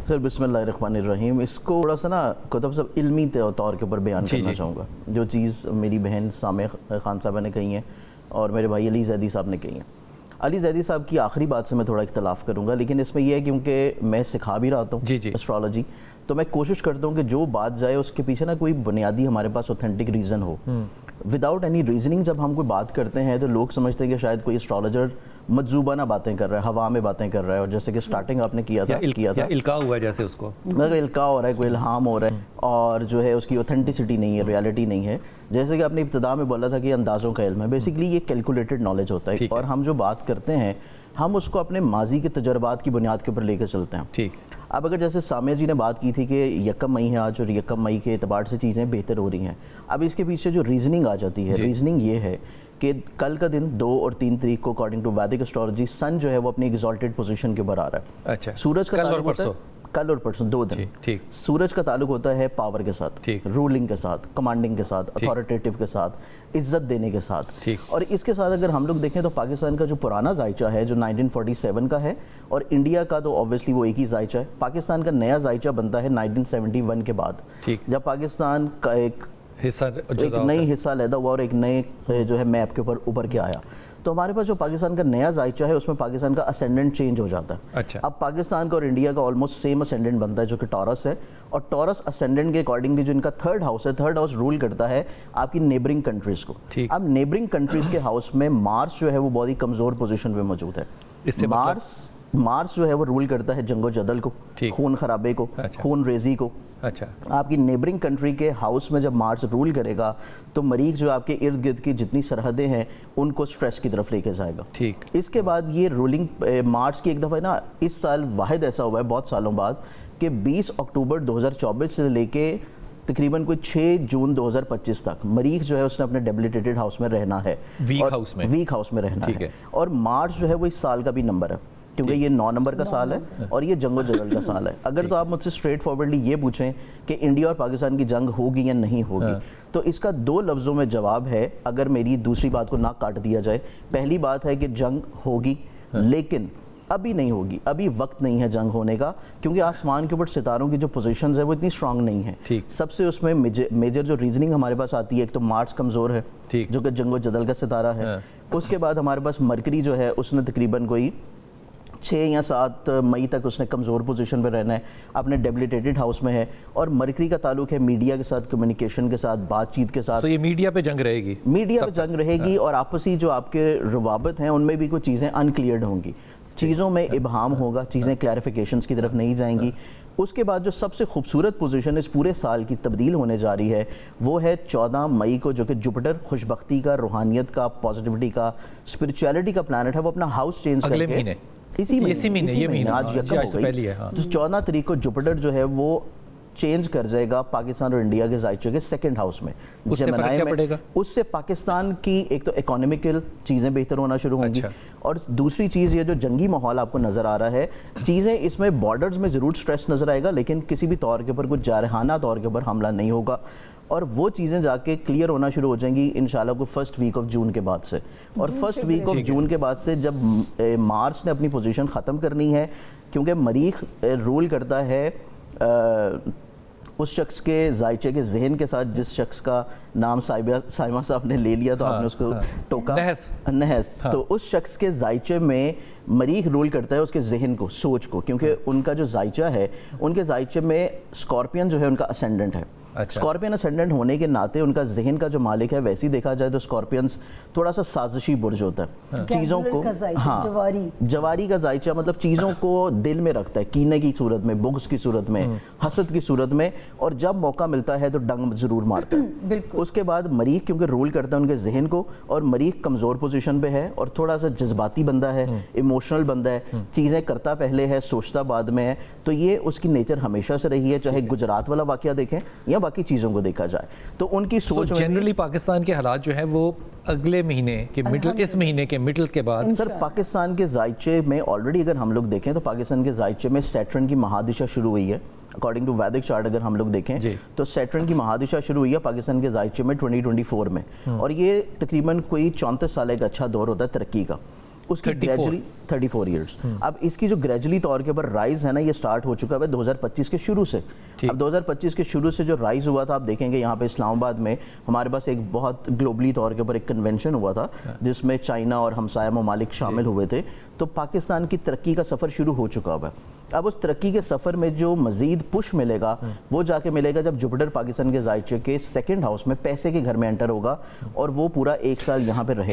سر बिस्मिल्लाहिर्रहमानिर्रहीम, इसको थोड़ा सा ना कुतुब साहब इल्मी तौर के ऊपर बयान करना चाहूँगा। जो चीज़ मेरी बहन सामे खान साहबा ने कही है और मेरे भाई अली जैदी साहब ने कही है। अली जैदी साहब की आखिरी बात से मैं थोड़ा इख्तलाफ करूँगा, लेकिन इसमें यह है क्योंकि मैं सिखा भी रहा हूँ एस्ट्रोलॉजी, तो मैं कोशिश करता हूँ कि जो बात जाए उसके पीछे ना कोई बुनियादी हमारे पास ऑथेंटिक रीज़न हो। विदाउट एनी रीजनिंग जब हम कोई बात करते हैं तो लोग समझते हैं कि शायद कोई एस्ट्रोलॉजर मजूबाना बातें कर रहा है, हवा में बातें कर रहा है, और जैसे कि स्टार्टिंग आपने किया था इल्का हुआ है, जैसे उसको इल्का हो रहा है, कोई इल्हाम हो रहा है, और जो है उसकी ऑथेंटिसिटी नहीं है, रियलिटी नहीं है। जैसे कि आपने इब्तिदा में बोला था कि अंदाज़ों का इल्म है, बेसिकली ये कैलकुलेटेड नॉलेज होता है, और हम जो बात करते हैं हम उसको अपने माजी के तजर्बात की बुनियाद के ऊपर लेकर चलते हैं। ठीक। अब अगर जैसे सामिया जी ने बात की थी कि 1 मई है आज और 1 मई के एतबार से चीज़ें बेहतर हो रही हैं, अब इसके पीछे जो रीजनिंग आ जाती है, रीजनिंग ये है कि कल का दिन 2 और 3 तारीख को अकॉर्डिंग टू वैदिक एस्ट्रोलॉजी सन जो है वो अपनी एग्जॉल्टेड पोजीशन के ऊपर आ रहा है। अच्छा। सूरज का ताल्लुक होता है कल और परसों 2 दिन। ठीक। सूरज का ताल्लुक होता है पावर के साथ, रूलिंग के साथ, कमांडिंग के साथ, अथॉरिटेटिव के साथ, इज्जत देने के साथ। और इसके साथ अगर हम लोग देखें तो पाकिस्तान का जो पुराना जायचा है जो 1947 का है, और इंडिया का तो ऑब्वियसली वो एक ही जायचा है। पाकिस्तान का नया जायचा बनता है 1971 के बाद, जब पाकिस्तान का एक नई हिस्सा लैदा हुआ और एक नए जो है मैप के ऊपर के आया। तो हमारे पास जो पाकिस्तान का नया जायचा है उसमें पाकिस्तान का असेंडेंट चेंज हो जाता है। अच्छा। अब पाकिस्तान का और इंडिया का ऑलमोस्ट सेम असेंडेंट बनता है जो कि टॉरस है, और टॉरस असेंडेंट के अकॉर्डिंगली जो इनका थर्ड हाउस है, थर्ड हाउस रूल करता है आपकी नेबरिंग कंट्रीज को। अब नेबरिंग कंट्रीज के हाउस में मार्स जो है वो बहुत ही कमजोर पोजीशन पे मौजूद है। इससे मार्स जो है वो रूल करता है जंगो जदल को, खून खराबे को, खून रेजी को। अच्छा। आपकी नेबरिंग कंट्री के हाउस में जब मार्स रूल करेगा तो मरीख जो आपके इर्द गिर्द की जितनी सरहदें हैं उनको स्ट्रेस की तरफ लेके जाएगा। ठीक। इसके बाद ये रूलिंग मार्स की एक दफ़ा ना इस साल वाहिद ऐसा हुआ है बहुत सालों बाद कि 20 अक्टूबर 2024 से लेके तकरीबन कोई 6 जून 2025 तक मरीख जो है उसने अपने डेबिलिटेटेड हाउस में रहना है, वीक हाउस में रहना है। और मार्स जो है वो इस साल का भी नंबर है, क्योंकि ये 9 नंबर का साल है और ये जंगो जदल का साल है। अगर तो आप मुझसे स्ट्रेट फॉरवर्डली ये पूछें कि इंडिया और पाकिस्तान की जंग होगी या नहीं होगी, तो इसका 2 लफ्ज़ों में जवाब है, अगर मेरी दूसरी बात को ना काट दिया जाए। पहली बात है कि जंग होगी, लेकिन अभी नहीं होगी, अभी वक्त नहीं है जंग होने का, क्योंकि आसमान के ऊपर सितारों की जो पोजीशंस है वो इतनी स्ट्रांग नहीं है। सबसे उसमें मेजर जो रीजनिंग हमारे पास आती है, एक तो मार्स कमज़ोर है जो कि जंगो जदल का सितारा है। उसके बाद हमारे पास मरकरी जो है उसने तकरीबन कोई 6 या 7 मई तक उसने कमज़ोर पोजीशन पर रहना है, अपने डेबिलिटेटेड हाउस में है। और मरकरी का ताल्लुक है मीडिया के साथ, कम्युनिकेशन के साथ, बातचीत के साथ। तो ये मीडिया पे जंग रहेगी, मीडिया पे जंग रहेगी, और आपसी जो आपके रवाबत हैं उनमें भी कुछ चीज़ें अनक्लियर्ड होंगी, चीज़ों में इबहाम होगा, चीज़ें क्लैरिफिकेशंस की तरफ नहीं जाएंगी। उसके बाद जो सबसे खूबसूरत पोजीशन इस पूरे साल की तब्दील होने जा रही है वो है 14 मई को, जो कि जुपिटर खुशबख्ती का, रूहानियत का, पॉजिटिविटी का, स्पिरिचुअलिटी का प्लानट है, वो अपना हाउस चेंज करके इसी महीने आज यकम हो गई। तो 14 तारीख को जुपिटर जो है वो चेंज कर जाएगा पाकिस्तान और इंडिया के जायचे के 2nd हाउस में, जमनाई में। उससे पाकिस्तान की एक तो इकोनॉमिकल चीज़ें बेहतर होना शुरू होंगी, और दूसरी चीज़ ये जो जंगी माहौल आपको नज़र आ रहा है, चीज़ें इसमें बॉर्डर्स में ज़रूर स्ट्रेस नज़र आएगा, लेकिन किसी भी तौर के ऊपर कुछ जारहाना तौर के ऊपर हमला नहीं होगा, और वो चीज़ें जाके क्लियर होना शुरू हो जाएंगी इंशाल्लाह को 1st वीक ऑफ जून के बाद से। और 1st वीक ऑफ जून के बाद से जब मार्स ने अपनी पोजीशन ख़त्म करनी है, क्योंकि मरीख रूल करता है उस शख्स के जायचे के जहन के साथ जिस शख्स का नाम साइमा साहब ने ले लिया, तो आपने उसको टोका, नहस। तो उस शख्स के जायचे में मरीख रूल करता है उसके जहन को, सोच को, क्योंकि उनका जो जायचा है, उनके जायचे में स्कॉर्पियन जो है उनका असेंडेंट है। स्कॉर्पियन असेंडेंट होने के नाते उनका जहन का जो मालिक है, वैसे ही देखा जाए तो स्कॉर्पियंस थोड़ा सा साजिशी बुर्ज होता है, चीज़ों को, जवारी का जायचा मतलब चीज़ों को दिल में रखता है, कीने की सूरत में, बुग़्ज़ की सूरत में, हसद की सूरत में, और जब मौका मिलता है तो डंग ज़रूर मारता है। उसके बाद मरीख क्योंकि रूल करता है उनके जहन को, और मरीख कमज़ोर पोजीशन पे है और थोड़ा सा जज्बाती बंदा है, इमोशनल बंदा है, चीज़ें करता पहले है, सोचता बाद में है। तो ये उसकी नेचर हमेशा से रही है, चाहे गुजरात वाला वाक़या देखें या बाकी चीज़ों को देखा जाए। तो उनकी सोच जनरली पाकिस्तान के हालात जो है वो अगले महीने के मिडल, इस महीने के मिडल के बाद। सर पाकिस्तान के जायचे में ऑलरेडी अगर हम लोग देखें तो पाकिस्तान के जायचे में सैटर्न की महादिशा शुरू हुई है। अकॉर्डिंग टू वैदिक चार्ट अगर हम लोग देखें तो सैटर्न की महादिशा शुरू हुई है पाकिस्तान के जायचे में 2024 में, और ये तकरीबन कोई 34 साल एक अच्छा दौर होता है तरक्की का। उसकी 34 ग्रेजुअली 34 ईयर्स। अब इसकी जो ग्रेजुअली तौर के ऊपर राइज है ना, ये स्टार्ट हो चुका है 2025 के शुरू से। अब 2025 के शुरू से जो राइज हुआ था, आप देखेंगे यहाँ पे इस्लामाबाद में हमारे पास एक बहुत ग्लोबली तौर के ऊपर एक कन्वेंशन हुआ था जिसमें चाइना और हमसाया ममालिक शामिल हुए थे। तो पाकिस्तान की तरक्की का सफ़र शुरू हो चुका हुआ है। अब उस तरक्की के सफ़र में जो मज़ीद पुश मिलेगा वो जाके मिलेगा जब जुपिटर पाकिस्तान के जायचे के सेकंड हाउस में पैसे के घर में एंटर होगा और वो पूरा 1 साल यहाँ पे रहेगा।